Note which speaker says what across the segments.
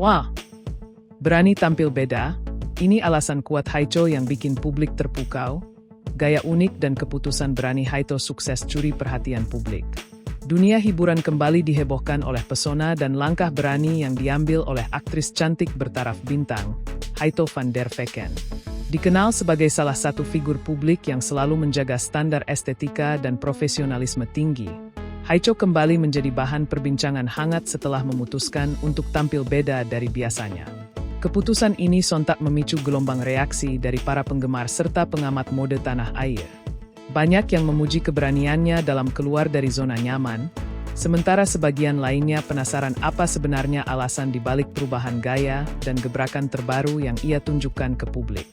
Speaker 1: Wah, berani tampil beda? Ini alasan kuat Haicho yang bikin publik terpukau. Gaya unik dan keputusan berani Haito sukses curi perhatian publik. Dunia hiburan kembali dihebohkan oleh pesona dan langkah berani yang diambil oleh aktris cantik bertaraf bintang, Haito van der Vecken. Dikenal sebagai salah satu figur publik yang selalu menjaga standar estetika dan profesionalisme tinggi, Haicho kembali menjadi bahan perbincangan hangat setelah memutuskan untuk tampil beda dari biasanya. Keputusan ini sontak memicu gelombang reaksi dari para penggemar serta pengamat mode tanah air. Banyak yang memuji keberaniannya dalam keluar dari zona nyaman, sementara sebagian lainnya penasaran apa sebenarnya alasan dibalik perubahan gaya dan gebrakan terbaru yang ia tunjukkan ke publik.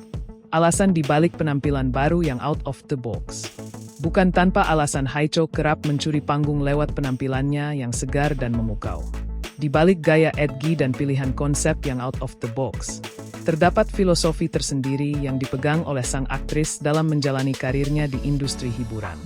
Speaker 1: Alasan dibalik penampilan baru yang out of the box. Bukan tanpa alasan Haicho kerap mencuri panggung lewat penampilannya yang segar dan memukau. Di balik gaya edgy dan pilihan konsep yang out of the box, terdapat filosofi tersendiri yang dipegang oleh sang aktris dalam menjalani karirnya di industri hiburan.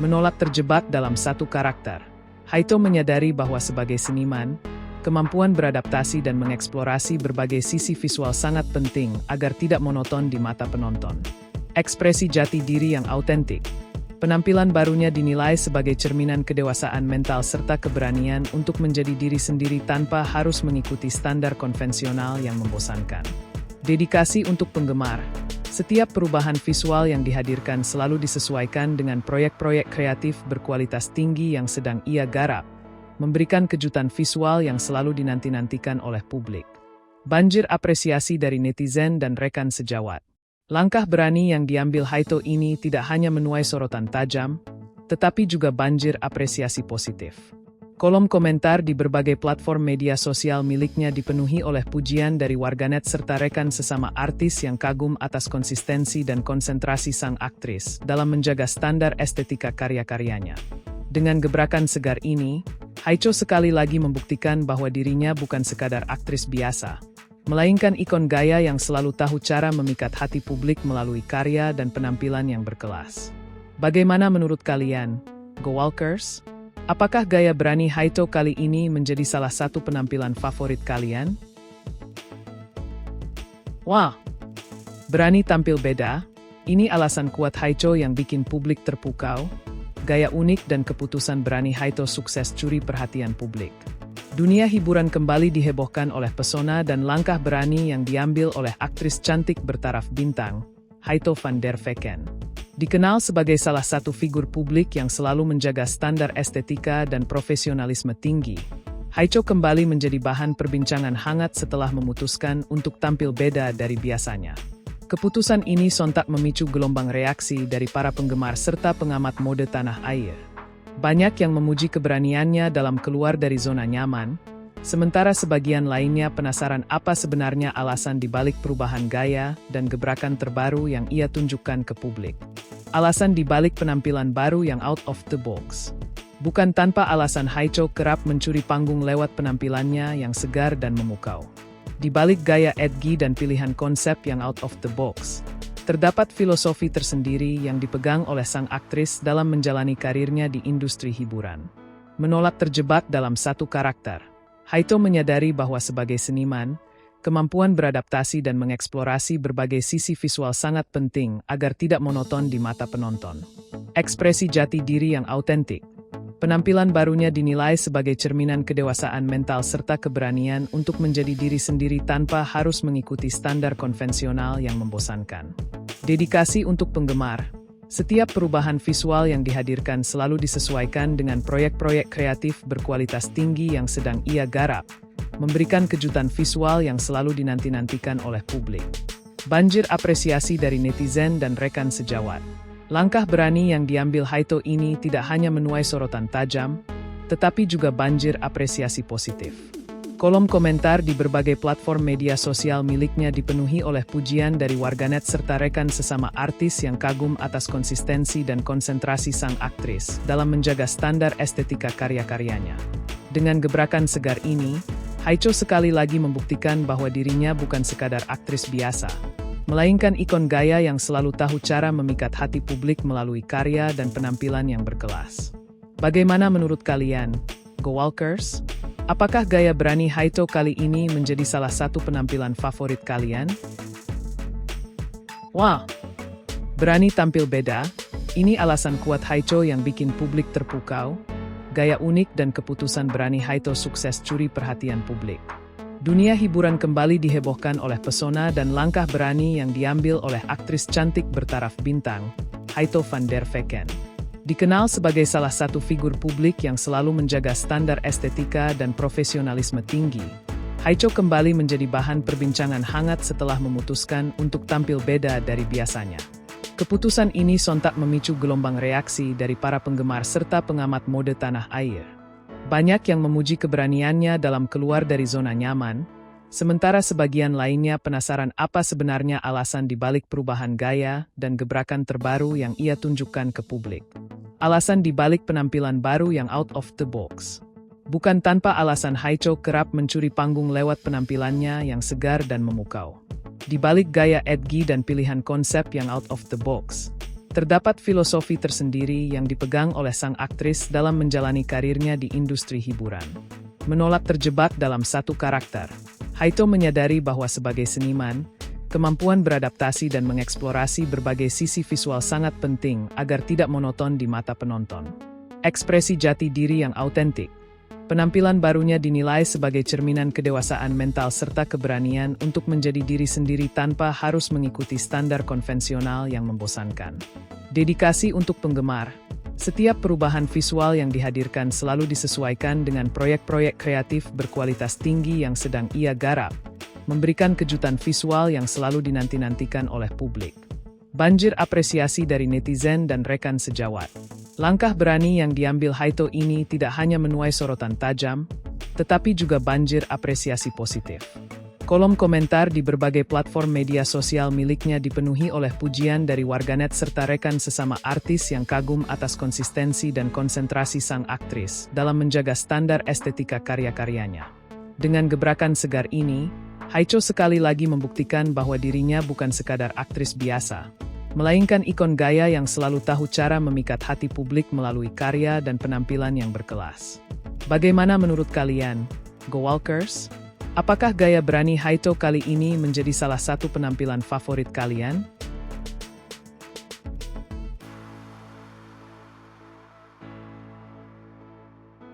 Speaker 1: Menolak terjebak dalam satu karakter, Haito menyadari bahwa sebagai seniman, kemampuan beradaptasi dan mengeksplorasi berbagai sisi visual sangat penting agar tidak monoton di mata penonton. Ekspresi jati diri yang autentik. Penampilan barunya dinilai sebagai cerminan kedewasaan mental serta keberanian untuk menjadi diri sendiri tanpa harus mengikuti standar konvensional yang membosankan. Dedikasi untuk penggemar. Setiap perubahan visual yang dihadirkan selalu disesuaikan dengan proyek-proyek kreatif berkualitas tinggi yang sedang ia garap, memberikan kejutan visual yang selalu dinanti-nantikan oleh publik. Banjir apresiasi dari netizen dan rekan sejawat. Langkah berani yang diambil Haito ini tidak hanya menuai sorotan tajam, tetapi juga banjir apresiasi positif. Kolom komentar di berbagai platform media sosial miliknya dipenuhi oleh pujian dari warganet serta rekan sesama artis yang kagum atas konsistensi dan konsentrasi sang aktris dalam menjaga standar estetika karya-karyanya. Dengan gebrakan segar ini, Haicho sekali lagi membuktikan bahwa dirinya bukan sekadar aktris biasa, melainkan ikon gaya yang selalu tahu cara memikat hati publik melalui karya dan penampilan yang berkelas. Bagaimana menurut kalian, Go Walkers? Apakah gaya berani Haito kali ini menjadi salah satu penampilan favorit kalian? Wah, berani tampil beda? Ini alasan kuat Haicho yang bikin publik terpukau. Gaya unik dan keputusan berani Haito sukses curi perhatian publik. Dunia hiburan kembali dihebohkan oleh pesona dan langkah berani yang diambil oleh aktris cantik bertaraf bintang, Haito van der Vecken. Dikenal sebagai salah satu figur publik yang selalu menjaga standar estetika dan profesionalisme tinggi, Haicho kembali menjadi bahan perbincangan hangat setelah memutuskan untuk tampil beda dari biasanya. Keputusan ini sontak memicu gelombang reaksi dari para penggemar serta pengamat mode tanah air. Banyak yang memuji keberaniannya dalam keluar dari zona nyaman, sementara sebagian lainnya penasaran apa sebenarnya alasan dibalik perubahan gaya dan gebrakan terbaru yang ia tunjukkan ke publik. Alasan dibalik penampilan baru yang out of the box. Bukan tanpa alasan Haicho kerap mencuri panggung lewat penampilannya yang segar dan memukau. Di balik gaya edgy dan pilihan konsep yang out of the box, terdapat filosofi tersendiri yang dipegang oleh sang aktris dalam menjalani karirnya di industri hiburan. Menolak terjebak dalam satu karakter, Haito menyadari bahwa sebagai seniman, kemampuan beradaptasi dan mengeksplorasi berbagai sisi visual sangat penting agar tidak monoton di mata penonton. Ekspresi jati diri yang autentik. Penampilan barunya dinilai sebagai cerminan kedewasaan mental serta keberanian untuk menjadi diri sendiri tanpa harus mengikuti standar konvensional yang membosankan. Dedikasi untuk penggemar. Setiap perubahan visual yang dihadirkan selalu disesuaikan dengan proyek-proyek kreatif berkualitas tinggi yang sedang ia garap, memberikan kejutan visual yang selalu dinanti-nantikan oleh publik. Banjir apresiasi dari netizen dan rekan sejawat. Langkah berani yang diambil Haito ini tidak hanya menuai sorotan tajam, tetapi juga banjir apresiasi positif. Kolom komentar di berbagai platform media sosial miliknya dipenuhi oleh pujian dari warganet serta rekan sesama artis yang kagum atas konsistensi dan konsentrasi sang aktris dalam menjaga standar estetika karya-karyanya. Dengan gebrakan segar ini, Haicho sekali lagi membuktikan bahwa dirinya bukan sekadar aktris biasa, melainkan ikon gaya yang selalu tahu cara memikat hati publik melalui karya dan penampilan yang berkelas. Bagaimana menurut kalian, Go Walkers? Apakah gaya berani Haito kali ini menjadi salah satu penampilan favorit kalian? Wah, berani tampil beda, ini alasan kuat Haito yang bikin publik terpukau. Gaya unik dan keputusan berani Haito sukses curi perhatian publik. Dunia hiburan kembali dihebohkan oleh pesona dan langkah berani yang diambil oleh aktris cantik bertaraf bintang, Haito van der Vecken. Dikenal sebagai salah satu figur publik yang selalu menjaga standar estetika dan profesionalisme tinggi, Haito kembali menjadi bahan perbincangan hangat setelah memutuskan untuk tampil beda dari biasanya. Keputusan ini sontak memicu gelombang reaksi dari para penggemar serta pengamat mode tanah air. Banyak yang memuji keberaniannya dalam keluar dari zona nyaman, sementara sebagian lainnya penasaran apa sebenarnya alasan dibalik perubahan gaya dan gebrakan terbaru yang ia tunjukkan ke publik. Alasan dibalik penampilan baru yang out of the box. Bukan tanpa alasan Haito kerap mencuri panggung lewat penampilannya yang segar dan memukau. Di balik gaya edgy dan pilihan konsep yang out of the box, terdapat filosofi tersendiri yang dipegang oleh sang aktris dalam menjalani karirnya di industri hiburan. Menolak terjebak dalam satu karakter, Haito menyadari bahwa sebagai seniman, kemampuan beradaptasi dan mengeksplorasi berbagai sisi visual sangat penting agar tidak monoton di mata penonton. Ekspresi jati diri yang autentik. Penampilan barunya dinilai sebagai cerminan kedewasaan mental serta keberanian untuk menjadi diri sendiri tanpa harus mengikuti standar konvensional yang membosankan. Dedikasi untuk penggemar. Setiap perubahan visual yang dihadirkan selalu disesuaikan dengan proyek-proyek kreatif berkualitas tinggi yang sedang ia garap, memberikan kejutan visual yang selalu dinanti-nantikan oleh publik. Banjir apresiasi dari netizen dan rekan sejawat. Langkah berani yang diambil Haito ini tidak hanya menuai sorotan tajam, tetapi juga banjir apresiasi positif. Kolom komentar di berbagai platform media sosial miliknya dipenuhi oleh pujian dari warganet serta rekan sesama artis yang kagum atas konsistensi dan konsentrasi sang aktris dalam menjaga standar estetika karya-karyanya. Dengan gebrakan segar ini, Haito sekali lagi membuktikan bahwa dirinya bukan sekadar aktris biasa, melainkan ikon gaya yang selalu tahu cara memikat hati publik melalui karya dan penampilan yang berkelas. Bagaimana menurut kalian, Go Walkers? Apakah gaya berani Haito kali ini menjadi salah satu penampilan favorit kalian?